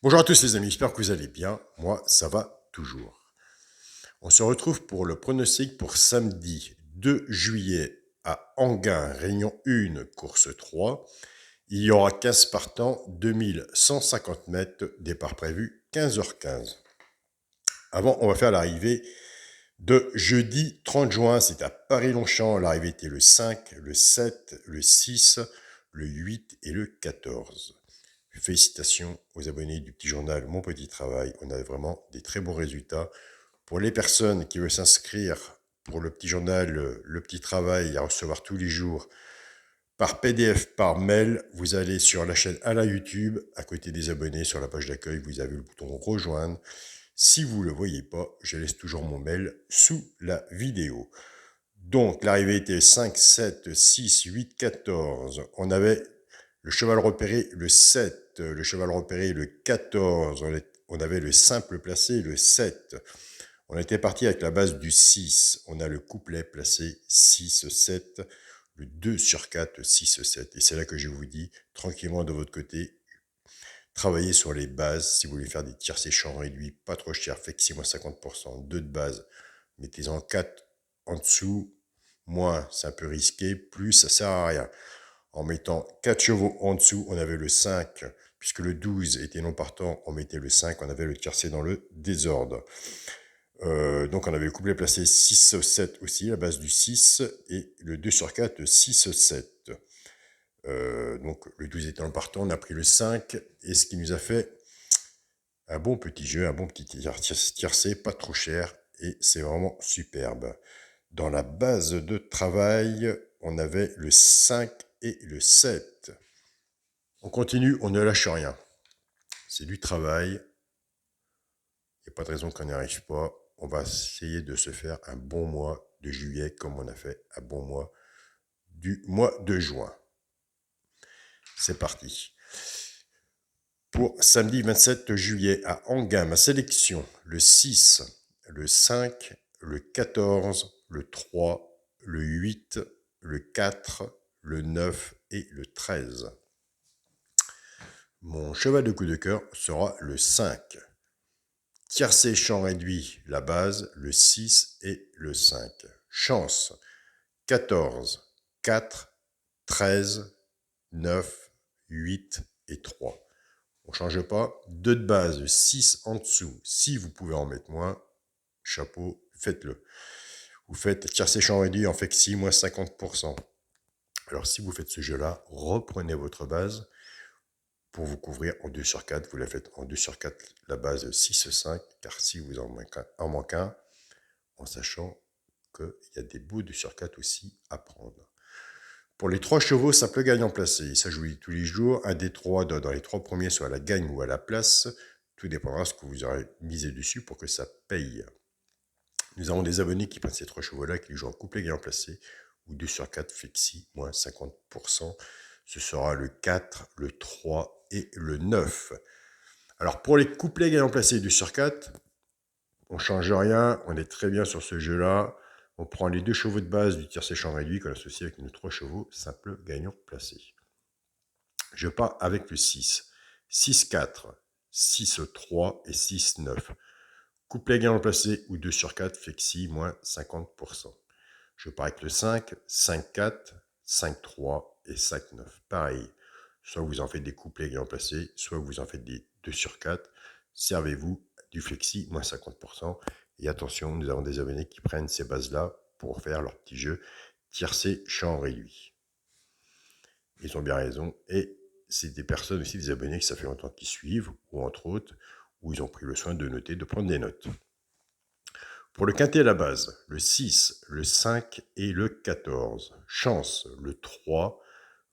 Bonjour à tous les amis, j'espère que vous allez bien. Moi, ça va toujours. On se retrouve pour le pronostic pour samedi 2 juillet à Anguin, Réunion 1, course 3. Il y aura 15 partants, 2150 mètres, départ prévu 15h15. Avant, on va faire l'arrivée de jeudi 30 juin, c'est à Paris-Longchamp. L'arrivée était le 5, le 7, le 6, le 8 et le 14. Félicitations aux abonnés du petit journal Mon Petit Travail. On a vraiment des très bons résultats. Pour les personnes qui veulent s'inscrire pour le petit journal Le Petit Travail à recevoir tous les jours par PDF, par mail, vous allez sur la chaîne à la YouTube, à côté des abonnés, sur la page d'accueil, vous avez le bouton rejoindre. Si vous ne le voyez pas, je laisse toujours mon mail sous la vidéo. Donc, l'arrivée était 5, 7, 6, 8, 14. On avait le cheval repéré le 7, le cheval repéré le 14. On avait le simple placé le 7. On était parti avec la base du 6. On a le couplet placé 6, 7, le 2 sur 4, 6, 7. Et c'est là que je vous dis, tranquillement de votre côté, travaillez sur les bases. Si vous voulez faire des tiercés champs réduits, pas trop cher, faites 6-50%, 2 de base. Mettez-en 4 en dessous. Moins, c'est un peu risqué. Plus, ça sert à rien. En mettant 4 chevaux en dessous, on avait le 5. Puisque le 12 était non partant, on mettait le 5. On avait le tiercé dans le désordre. Donc on avait le couplet placé 6-7 aussi, la base du 6. Et le 2 sur 4, 6-7. Donc le 12 étant partant, on a pris le 5. Et ce qui nous a fait un bon petit jeu, un bon petit tiercé, pas trop cher. Et c'est vraiment superbe. Dans la base de travail, on avait le 5 et le 7. On continue, on ne lâche rien. C'est du travail. Il n'y a pas de raison qu'on n'y arrive pas. On va essayer de se faire un bon mois de juillet comme on a fait un bon mois du mois de juin. C'est parti. Pour samedi 27 juillet à Anguin, ma sélection, le 6, le 5, le 14, le 3, le 8, le 4, le 9 et le 13. Mon cheval de coup de cœur sera le 5. Tiercé champ réduit, la base, le 6 et le 5. Chance, 14, 4, 13, 9, 8 et 3. On ne change pas. 2 de base, 6 en dessous. Si vous pouvez en mettre moins, chapeau, faites-le. Vous faites tiercé champ réduit en flexi, moins 50%. Alors si vous faites ce jeu-là, reprenez votre base. Pour vous couvrir en 2 sur 4, vous la faites en 2 sur 4, la base 6-5, car si vous en manquez un, en sachant qu'il y a des bouts de sur 4 aussi à prendre. Pour les 3 chevaux, simple gagnant placé. Ça, je vous dis tous les jours. Un des 3 dans les 3 premiers, soit à la gagne ou à la place. Tout dépendra de ce que vous aurez misé dessus pour que ça paye. Nous avons des abonnés qui prennent ces 3 chevaux-là, qui jouent en couplet gagnant placé, ou 2 sur 4 flexi, moins 50%. Ce sera le 4, le 3 et le 9. Alors pour les couplets gagnants placés 2 sur 4, on ne change rien, on est très bien sur ce jeu-là. On prend les 2 chevaux de base du tiercé champ réduit qu'on associe avec nos 3 chevaux simple gagnant placé. Je pars avec le 6. 6-4, 6-3 et 6-9. Couplet gagnant placé ou 2 sur 4, flexi, moins 50%. Je pars avec le 5, 5-4, 5-3 et 5-9. Pareil, soit vous en faites des couplets gagnant placés, soit vous en faites des 2 sur 4. Servez-vous du flexi, moins 50%. Et attention, nous avons des abonnés qui prennent ces bases-là pour faire leur petit jeu tiercé champ réduit. Ils ont bien raison. Et c'est des personnes aussi, des abonnés qui ça fait longtemps qu'ils suivent, ou entre autres, où ils ont pris le soin de noter, de prendre des notes. Pour le quintet à la base, le 6, le 5 et le 14. Chance, le 3,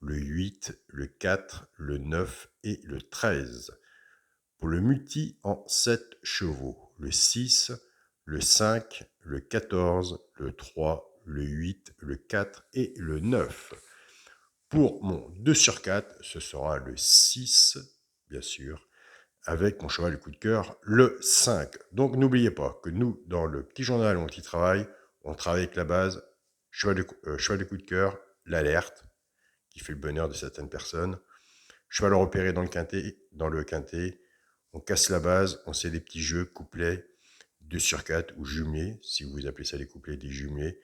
le 8, le 4, le 9 et le 13. Pour le multi en 7 chevaux, le 6, le 5, le 14, le 3, le 8, le 4 et le 9. Pour mon 2 sur 4, ce sera le 6, bien sûr, avec mon cheval de coup de cœur, le 5. Donc n'oubliez pas que nous, dans le petit journal où on y travaille, on travaille avec la base, cheval de coup de cœur, l'alerte, qui fait le bonheur de certaines personnes, cheval repéré dans le quintet, On casse la base, on sait des petits jeux, couplets, 2 sur 4 ou jumelés, si vous appelez ça les couplets, des jumelés,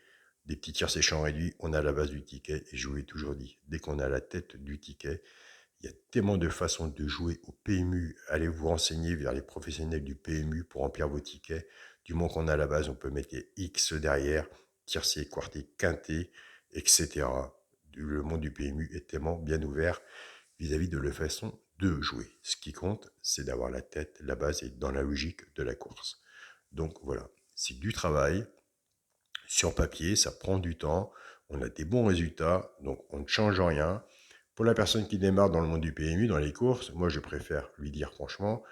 des petits tirs séchants réduits, on a la base du ticket, et je vous l'ai toujours dit, dès qu'on a la tête du ticket, il y a tellement de façons de jouer au PMU. Allez vous renseigner vers les professionnels du PMU pour remplir vos tickets. Du moment qu'on a la base, on peut mettre les X derrière, tiercé, quarté, quinté, etc. Le monde du PMU est tellement bien ouvert vis-à-vis de la façon de jouer. Ce qui compte, c'est d'avoir la tête, la base et dans la logique de la course. Donc voilà, c'est du travail. Sur papier, ça prend du temps. On a des bons résultats, donc on ne change rien. Pour la personne qui démarre dans le monde du PMU, dans les courses, moi je préfère lui dire franchement,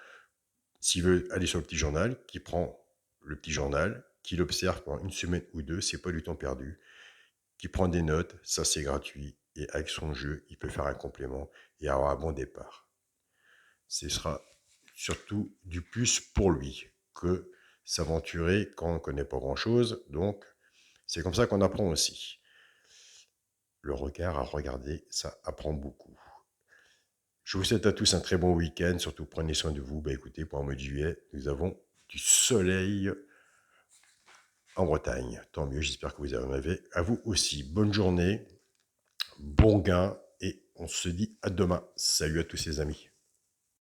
s'il veut aller sur le petit journal, qu'il prend le petit journal, qu'il observe pendant une semaine ou deux, c'est pas du temps perdu, qu'il prend des notes, ça c'est gratuit, et avec son jeu, il peut faire un complément et avoir un bon départ. Ce sera surtout du plus pour lui que s'aventurer quand on ne connaît pas grand-chose, donc c'est comme ça qu'on apprend aussi. Le regard à regarder, ça apprend beaucoup. Je vous souhaite à tous un très bon week-end. Surtout, prenez soin de vous. Bah, écoutez, pour le mois de juillet, nous avons du soleil en Bretagne. Tant mieux, j'espère que vous en avez. À vous aussi, bonne journée, bon gain, et on se dit à demain. Salut à tous les amis.